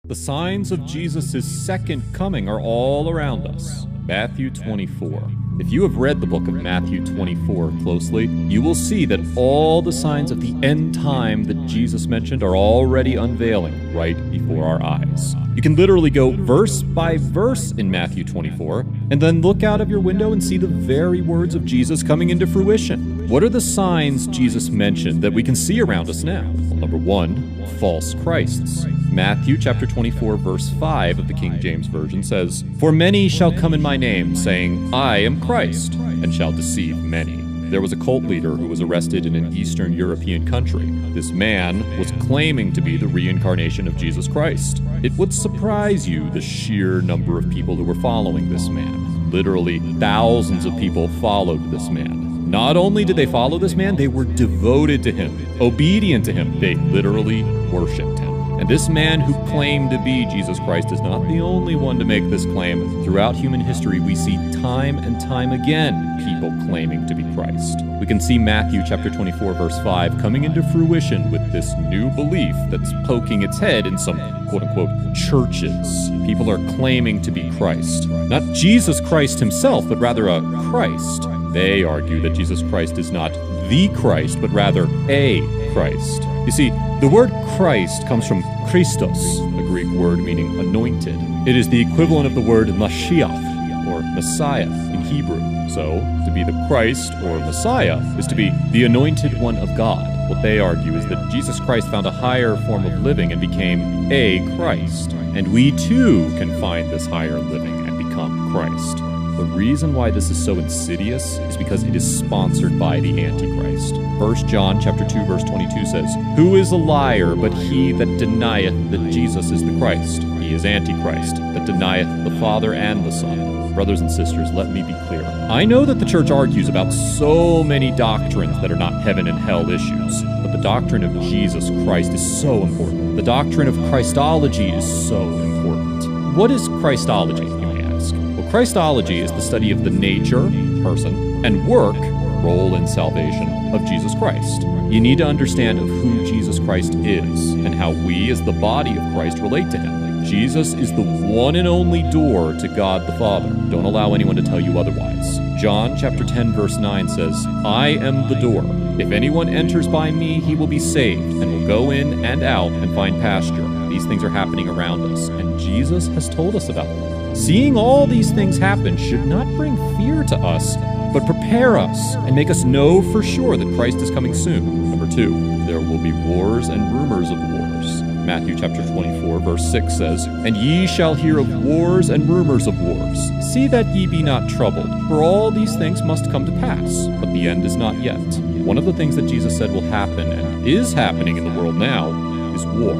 The signs of Jesus' second coming are all around us. Matthew 24. If you have read the book of Matthew 24 closely, you will see that all the signs of the end time that Jesus mentioned are already unveiling right before our eyes. You can literally go verse by verse in Matthew 24, and then look out of your window and see the very words of Jesus coming into fruition. What are the signs Jesus mentioned that we can see around us now? Well, number one, false Christs. Matthew chapter 24, verse 5 of the King James Version says, "For many shall come in my name, saying, I am Christ, and shall deceive many." There was a cult leader who was arrested in an Eastern European country. This man was claiming to be the reincarnation of Jesus Christ. It would surprise you the sheer number of people who were following this man. Literally, thousands of people followed this man. Not only did they follow this man, they were devoted to him, obedient to him. They literally worshipped him. And this man who claimed to be Jesus Christ is not the only one to make this claim. Throughout human history, we see time and time again people claiming to be Christ. We can see Matthew chapter 24, verse 5 coming into fruition with this new belief that's poking its head in some quote-unquote churches. People are claiming to be Christ. Not Jesus Christ himself, but rather a Christ. They argue that Jesus Christ is not the Christ, but rather a Christ. You see, the word Christ comes from Christos, a Greek word meaning anointed. It is the equivalent of the word Mashiach, or Messiah in Hebrew. So, to be the Christ, or Messiah, is to be the anointed one of God. What they argue is that Jesus Christ found a higher form of living and became a Christ. And we too can find this higher living and become Christ. The reason why this is so insidious is because it is sponsored by the Antichrist. 1 John chapter 2, verse 22 says, "Who is a liar but he that denieth that Jesus is the Christ? He is Antichrist, that denieth the Father and the Son." Brothers and sisters, let me be clear. I know that the church argues about so many doctrines that are not heaven and hell issues, but the doctrine of Jesus Christ is so important. The doctrine of Christology is so important. What is Christology, you may ask? Well, Christology is the study of the nature, person, and work, role in salvation, of Jesus Christ. You need to understand of who Jesus Christ is and how we as the body of Christ relate to him. Jesus is the one and only door to God the Father. Don't allow anyone to tell you otherwise. John chapter 10 verse 9 says, "I am the door. If anyone enters by me, he will be saved and will go in and out and find pasture." These things are happening around us, and Jesus has told us about them. Seeing all these things happen should not bring fear to us, but prepare us and make us know for sure that Christ is coming soon. Number 2, there will be wars and rumors of wars. Matthew chapter 24 verse 6 says, "And ye shall hear of wars and rumors of wars. See that ye be not troubled, for all these things must come to pass, but the end is not yet." One of the things that Jesus said will happen and is happening in the world now is war,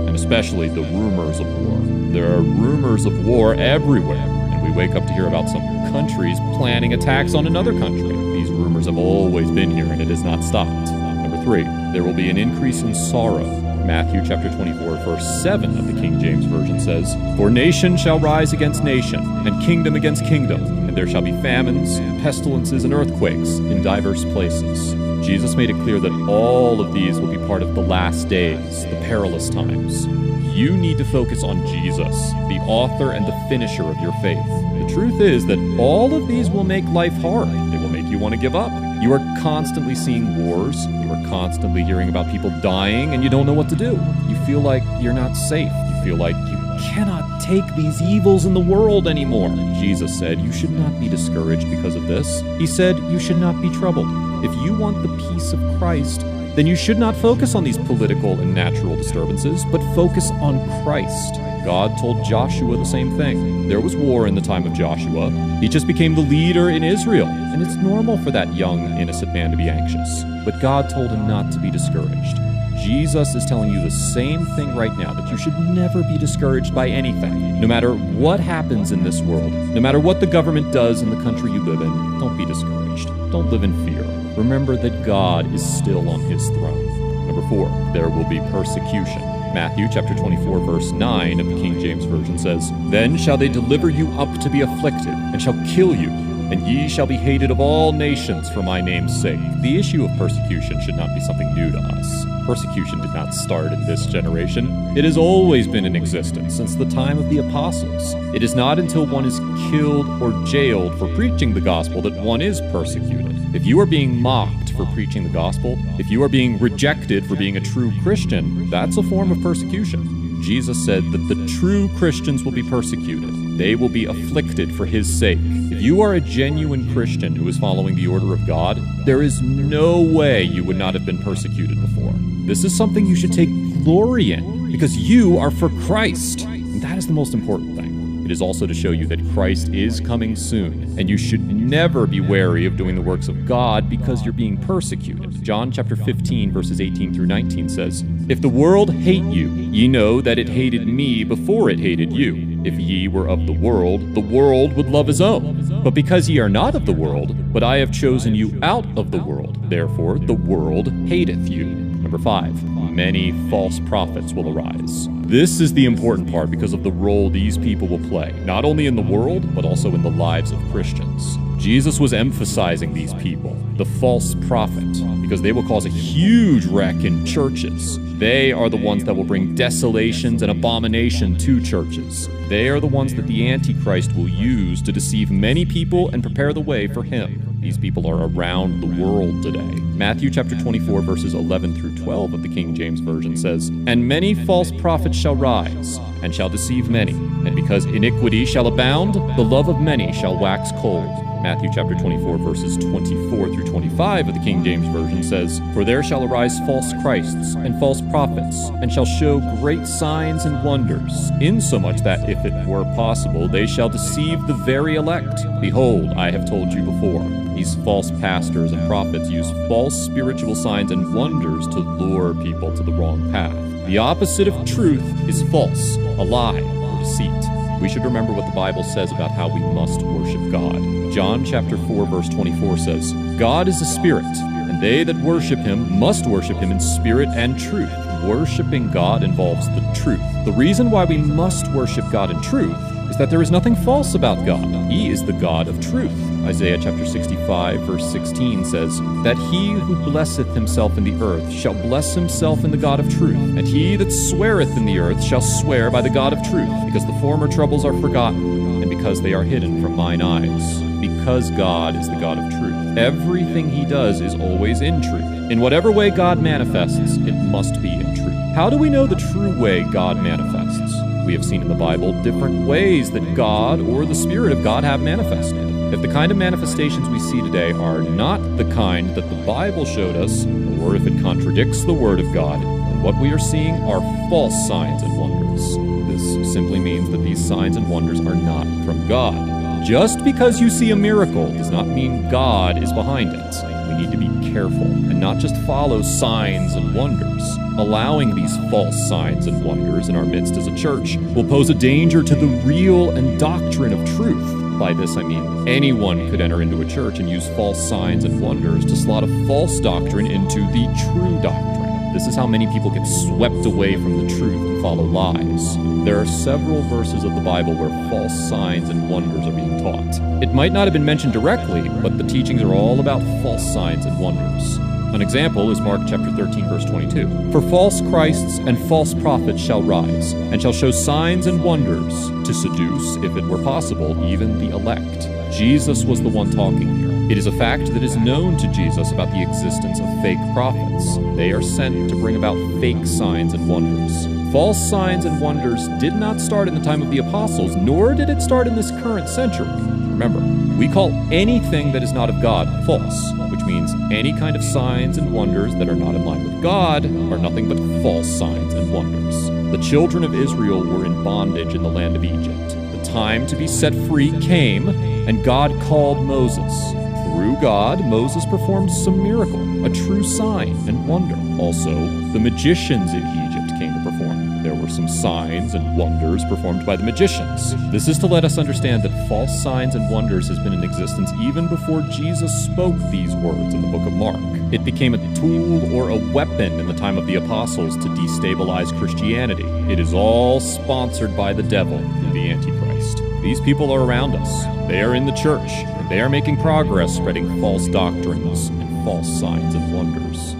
and especially the rumors of war. There are rumors of war everywhere, and we wake up to hear about some countries planning attacks on another country. These rumors have always been here, and it has not stopped. Number 3, there will be an increase in sorrow. Matthew chapter 24, verse 7 of the King James Version says, "For nation shall rise against nation, and kingdom against kingdom, and there shall be famines, pestilences, and earthquakes in diverse places." Jesus made it clear that all of these will be part of the last days, the perilous times. You need to focus on Jesus, the author and the finisher of your faith. The truth is that all of these will make life hard. They will make you want to give up. You are constantly seeing wars. You are constantly hearing about people dying, and you don't know what to do. You feel like you're not safe. You feel like you cannot take these evils in the world anymore. Jesus said you should not be discouraged because of this. He said you should not be troubled. If you want the peace of Christ, then you should not focus on these political and natural disturbances, but focus on Christ. God told Joshua the same thing. There was war in the time of Joshua. He just became the leader in Israel, and it's normal for that young, innocent man to be anxious. But God told him not to be discouraged. Jesus is telling you the same thing right now, that you should never be discouraged by anything. No matter what happens in this world, no matter what the government does in the country you live in, don't be discouraged. Don't live in fear. Remember that God is still on his throne. Number 4, there will be persecution. Matthew chapter 24 verse 9 of the King James Version says, "Then shall they deliver you up to be afflicted, and shall kill you, and ye shall be hated of all nations for my name's sake." The issue of persecution should not be something new to us. Persecution did not start in this generation. It has always been in existence since the time of the apostles. It is not until one is killed or jailed for preaching the gospel that one is persecuted. If you are being mocked for preaching the gospel, if you are being rejected for being a true Christian, that's a form of persecution. Jesus said that the true Christians will be persecuted. They will be afflicted for his sake. If you are a genuine Christian who is following the order of God, there is no way you would not have been persecuted before. This is something you should take glory in, because you are for Christ. And that is the most important thing. It is also to show you that Christ is coming soon, and you should never be wary of doing the works of God because you're being persecuted. John chapter 15, verses 18 through 19 says, "If the world hate you, ye know that it hated me before it hated you. If ye were of the world would love his own. But because ye are not of the world, but I have chosen you out of the world, therefore the world hateth you." Number 5, many false prophets will arise. This is the important part because of the role these people will play, not only in the world, but also in the lives of Christians. Jesus was emphasizing these people, the false prophet, because they will cause a huge wreck in churches. They are the ones that will bring desolations and abomination to churches. They are the ones that the Antichrist will use to deceive many people and prepare the way for him. These people are around the world today. Matthew chapter 24, verses 11 through 12 of the King James Version says, "And many false prophets shall rise, and shall deceive many. And because iniquity shall abound, the love of many shall wax cold." Matthew chapter 24, verses 24 through 25 of the King James Version says, "For there shall arise false Christs and false prophets, and shall show great signs and wonders, insomuch that, if it were possible, they shall deceive the very elect. Behold, I have told you before." These false pastors and prophets use false spiritual signs and wonders to lure people to the wrong path. The opposite of truth is false, a lie, or deceit. We should remember what the Bible says about how we must worship God. John chapter 4, verse 24 says, "God is a spirit, and they that worship him must worship him in spirit and truth." Worshiping God involves the truth. The reason why we must worship God in truth is that there is nothing false about God. He is the God of truth. Isaiah chapter 65, verse 16 says, "That he who blesseth himself in the earth shall bless himself in the God of truth. And he that sweareth in the earth shall swear by the God of truth, because the former troubles are forgotten, and because they are hidden from mine eyes." Because God is the God of truth. Everything he does is always in truth. In whatever way God manifests, it must be in truth. How do we know the true way God manifests? We have seen in the Bible different ways that God or the Spirit of God have manifested. If the kind of manifestations we see today are not the kind that the Bible showed us, or if it contradicts the Word of God, then what we are seeing are false signs and wonders. This simply means that these signs and wonders are not from God. Just because you see a miracle does not mean God is behind it. We need to be careful and not just follow signs and wonders. Allowing these false signs and wonders in our midst as a church will pose a danger to the real and doctrine of truth. By this I mean anyone could enter into a church and use false signs and wonders to slot a false doctrine into the true doctrine. This is how many people get swept away from the truth and follow lies. There are several verses of the Bible where false signs and wonders are being taught. It might not have been mentioned directly, but the teachings are all about false signs and wonders. An example is Mark chapter 13, verse 22. "For false Christs and false prophets shall rise, and shall show signs and wonders, to seduce, if it were possible, even the elect." Jesus was the one talking here. It is a fact that is known to Jesus about the existence of fake prophets. They are sent to bring about fake signs and wonders. False signs and wonders did not start in the time of the apostles, nor did it start in this current century. Remember, we call anything that is not of God false, which means any kind of signs and wonders that are not in line with God are nothing but false signs and wonders. The children of Israel were in bondage in the land of Egypt. The time to be set free came, and God called Moses. Through God, Moses performed some miracle, a true sign and wonder. Also, the magicians in Egypt came to perform. There were some signs and wonders performed by the magicians. This is to let us understand that false signs and wonders has been in existence even before Jesus spoke these words in the book of Mark. It became a tool or a weapon in the time of the apostles to destabilize Christianity. It is all sponsored by the devil through the Antichrist. These people are around us. They are in the church, and they are making progress spreading false doctrines and false signs and wonders.